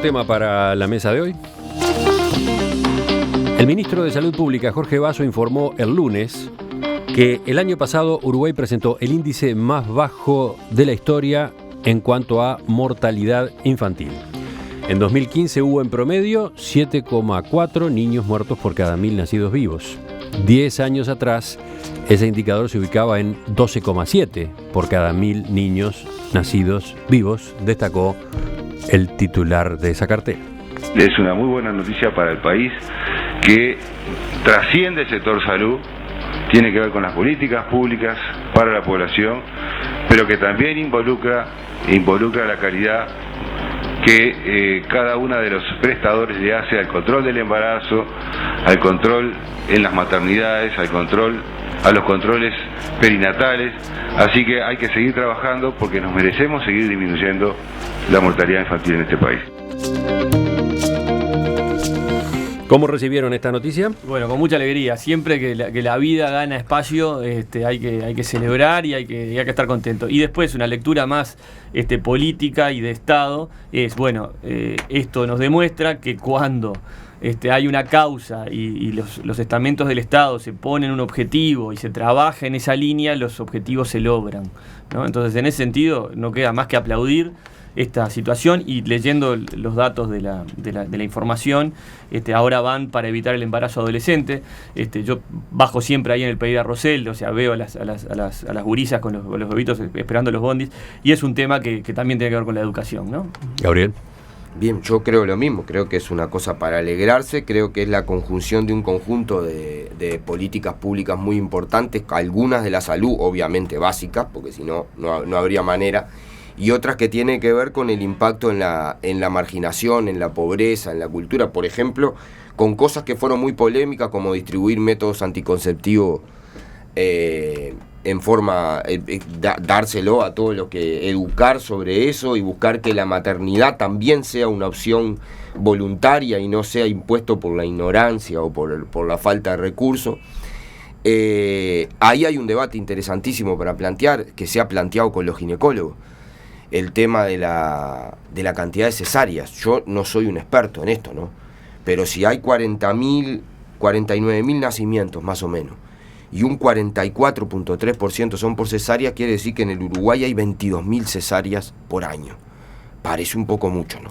tema para la mesa de hoy. El ministro de Salud Pública, Jorge Basso, informó el lunes que el año pasado Uruguay presentó el índice más bajo de la historia en cuanto a mortalidad infantil. En 2015 hubo en promedio 7,4 niños muertos por cada 1.000 nacidos vivos. 10 años atrás, ese indicador se ubicaba en 12,7 por cada 1.000 niños nacidos vivos, destacó el titular de esa cartera. Es una muy buena noticia para el país que trasciende el sector salud, tiene que ver con las políticas públicas para la población, pero que también involucra la calidad que cada una de los prestadores le hace al control del embarazo, al control en las maternidades, a los controles perinatales. Así que hay que seguir trabajando porque nos merecemos seguir disminuyendo la mortalidad infantil en este país. ¿Cómo recibieron esta noticia? Bueno, con mucha alegría. Siempre que la vida gana espacio, hay que celebrar y hay que estar contento. Y después una lectura más política y de Estado es, bueno, esto nos demuestra que cuando hay una causa y los estamentos del Estado se ponen un objetivo y se trabaja en esa línea, los objetivos se logran, ¿no? Entonces, en ese sentido, no queda más que aplaudir esta situación y leyendo los datos de la información, ahora van para evitar el embarazo adolescente. Yo bajo siempre ahí en el Pereira Rosell, o sea, veo a las gurisas con los bebitos esperando los bondis, y es un tema que también tiene que ver con la educación, ¿no? Gabriel. Bien, yo creo lo mismo, creo que es una cosa para alegrarse, creo que es la conjunción de un conjunto de políticas públicas muy importantes, algunas de la salud, obviamente básicas, porque si no habría manera, y otras que tienen que ver con el impacto en la marginación, en la pobreza, en la cultura, por ejemplo, con cosas que fueron muy polémicas, como distribuir métodos anticonceptivos en forma, dárselo a todos los que educar sobre eso y buscar que la maternidad también sea una opción voluntaria y no sea impuesto por la ignorancia o por la falta de recursos. Ahí hay un debate interesantísimo para plantear, que se ha planteado con los ginecólogos. El tema de la cantidad de cesáreas. Yo no soy un experto en esto, ¿no? Pero si hay 49.000 nacimientos más o menos, y un 44.3% son por cesárea, quiere decir que en el Uruguay hay 22.000 cesáreas por año. Parece un poco mucho, ¿no?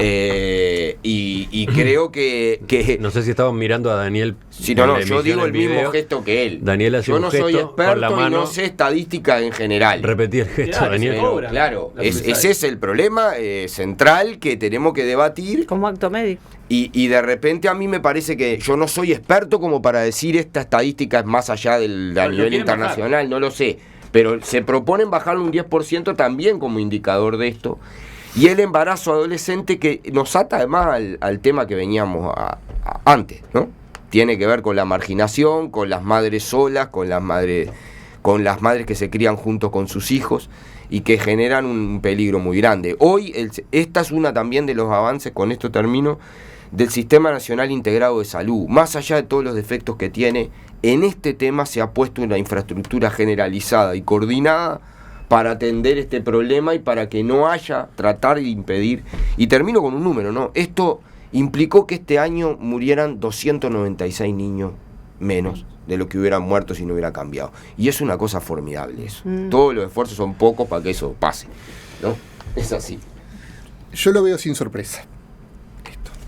Y creo que no sé si estaban mirando a Daniel. Sí, no, yo digo el mismo gesto que él. Daniel hace un gesto. Yo no soy experto y no sé estadística en general. Repetí el gesto, Daniel. Claro, ese es el problema central que tenemos que debatir. Como acto médico. Y de repente a mí me parece que yo no soy experto como para decir esta estadística es más allá del a nivel internacional, bajar. No lo sé. Pero se proponen bajarlo un 10% también como indicador de esto. Y el embarazo adolescente, que nos ata además al tema que veníamos antes, ¿no? Tiene que ver con la marginación, con las madres solas, con las madres que se crían junto con sus hijos y que generan un peligro muy grande. Hoy, esta es una también de los avances, con esto termino, del Sistema Nacional Integrado de Salud. Más allá de todos los defectos que tiene, en este tema se ha puesto una infraestructura generalizada y coordinada para atender este problema y para que no haya, tratar de impedir. Y termino con un número, ¿no? Esto implicó que este año murieran 296 niños menos de lo que hubieran muerto si no hubiera cambiado. Y es una cosa formidable eso. Todos los esfuerzos son pocos para que eso pase, ¿no? Es así. Yo lo veo sin sorpresa.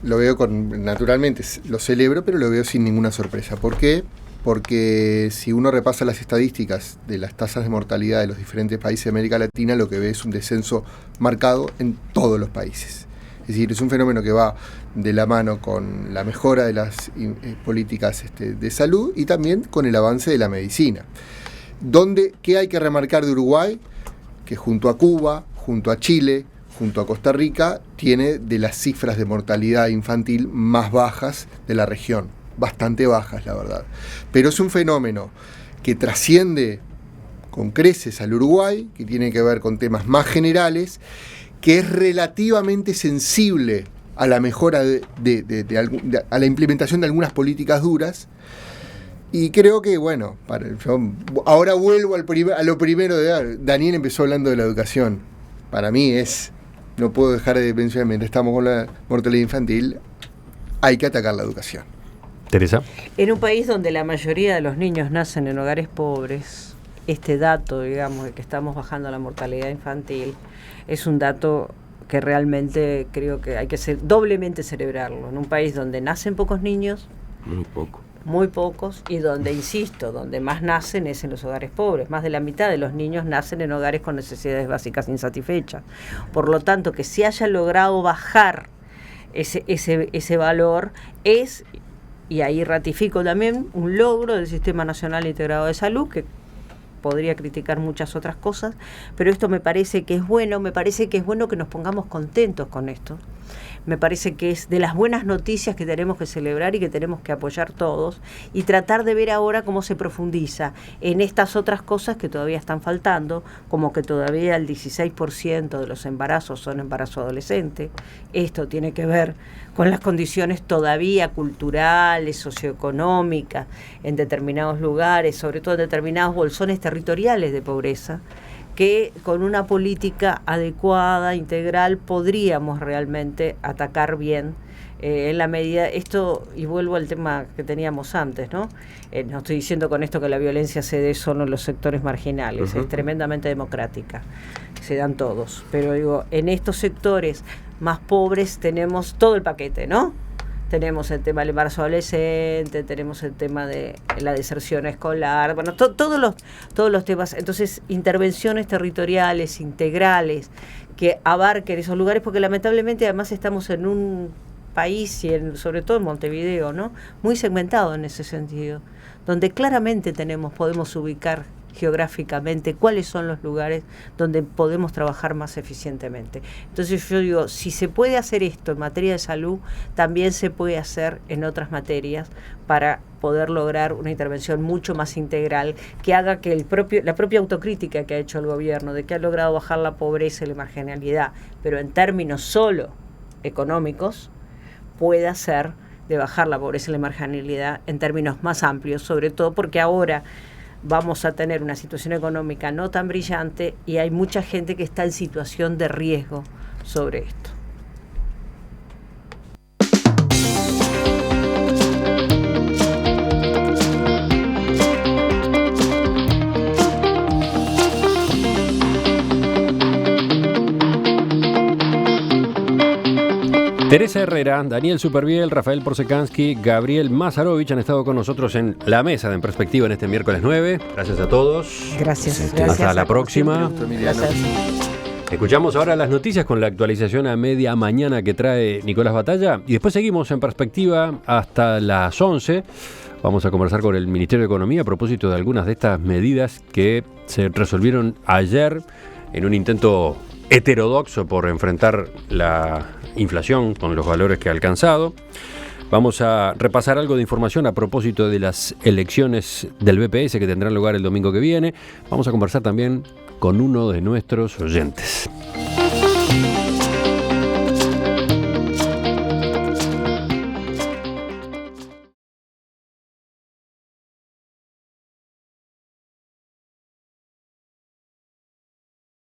Lo veo naturalmente, lo celebro, pero lo veo sin ninguna sorpresa. ¿Por qué? Porque si uno repasa las estadísticas de las tasas de mortalidad de los diferentes países de América Latina, lo que ve es un descenso marcado en todos los países. Es decir, es un fenómeno que va de la mano con la mejora de las políticas de salud y también con el avance de la medicina. ¿Qué hay que remarcar de Uruguay? Que junto a Cuba, junto a Chile, junto a Costa Rica, tiene de las cifras de mortalidad infantil más bajas de la región. Bastante bajas, la verdad. Pero es un fenómeno que trasciende con creces al Uruguay, que tiene que ver con temas más generales, que es relativamente sensible a la mejora a la implementación de algunas políticas duras. Y creo que, bueno, ahora vuelvo a lo primero Daniel empezó hablando de la educación. Para mí es no puedo dejar de mencionar, mientras estamos con la mortalidad infantil, hay que atacar la educación. Teresa. En un país donde la mayoría de los niños nacen en hogares pobres, este dato, digamos, de que estamos bajando la mortalidad infantil, es un dato que realmente creo que hay que doblemente celebrarlo. En un país donde nacen pocos niños, muy pocos, y donde, insisto, donde más nacen es en los hogares pobres. Más de la mitad de los niños nacen en hogares con necesidades básicas insatisfechas. Por lo tanto, que se haya logrado bajar ese valor es, y ahí ratifico también, un logro del Sistema Nacional Integrado de Salud, que podría criticar muchas otras cosas, pero esto me parece que es bueno, que nos pongamos contentos con esto. Me parece que es de las buenas noticias que tenemos que celebrar y que tenemos que apoyar todos, y tratar de ver ahora cómo se profundiza en estas otras cosas que todavía están faltando, como que todavía el 16% de los embarazos son embarazo adolescente. Esto tiene que ver con las condiciones todavía culturales, socioeconómicas, en determinados lugares, sobre todo en determinados bolsones territoriales de pobreza, que con una política adecuada, integral, podríamos realmente atacar bien en la medida, esto, y vuelvo al tema que teníamos antes, ¿no? No estoy diciendo con esto que la violencia se dé solo en los sectores marginales, es tremendamente democrática, se dan todos, pero digo, en estos sectores más pobres tenemos todo el paquete, ¿no? Tenemos el tema del embarazo adolescente, tenemos el tema de la deserción escolar, bueno, todos los temas. Entonces, intervenciones territoriales, integrales, que abarquen esos lugares, porque lamentablemente además estamos en un país, y sobre todo en Montevideo, ¿no?, muy segmentado en ese sentido, donde claramente podemos ubicar geográficamente cuáles son los lugares donde podemos trabajar más eficientemente. Entonces yo digo, si se puede hacer esto en materia de salud, también se puede hacer en otras materias para poder lograr una intervención mucho más integral, que haga que la propia autocrítica que ha hecho el gobierno, de que ha logrado bajar la pobreza y la marginalidad, pero en términos solo económicos, pueda ser de bajar la pobreza y la marginalidad en términos más amplios, sobre todo porque ahora vamos a tener una situación económica no tan brillante y hay mucha gente que está en situación de riesgo sobre esto. Teresa Herrera, Daniel Superviel, Rafael Porsekansky, Gabriel Mazarovich han estado con nosotros en la mesa de En Perspectiva en este miércoles 9. Gracias a todos. Gracias. Hasta la próxima. Gracias. Escuchamos ahora las noticias con la actualización a media mañana que trae Nicolás Batalla y después seguimos En Perspectiva hasta las 11. Vamos a conversar con el Ministerio de Economía a propósito de algunas de estas medidas que se resolvieron ayer en un intento heterodoxo por enfrentar la inflación con los valores que ha alcanzado. Vamos a repasar algo de información a propósito de las elecciones del BPS que tendrán lugar el domingo que viene. Vamos a conversar también con uno de nuestros oyentes.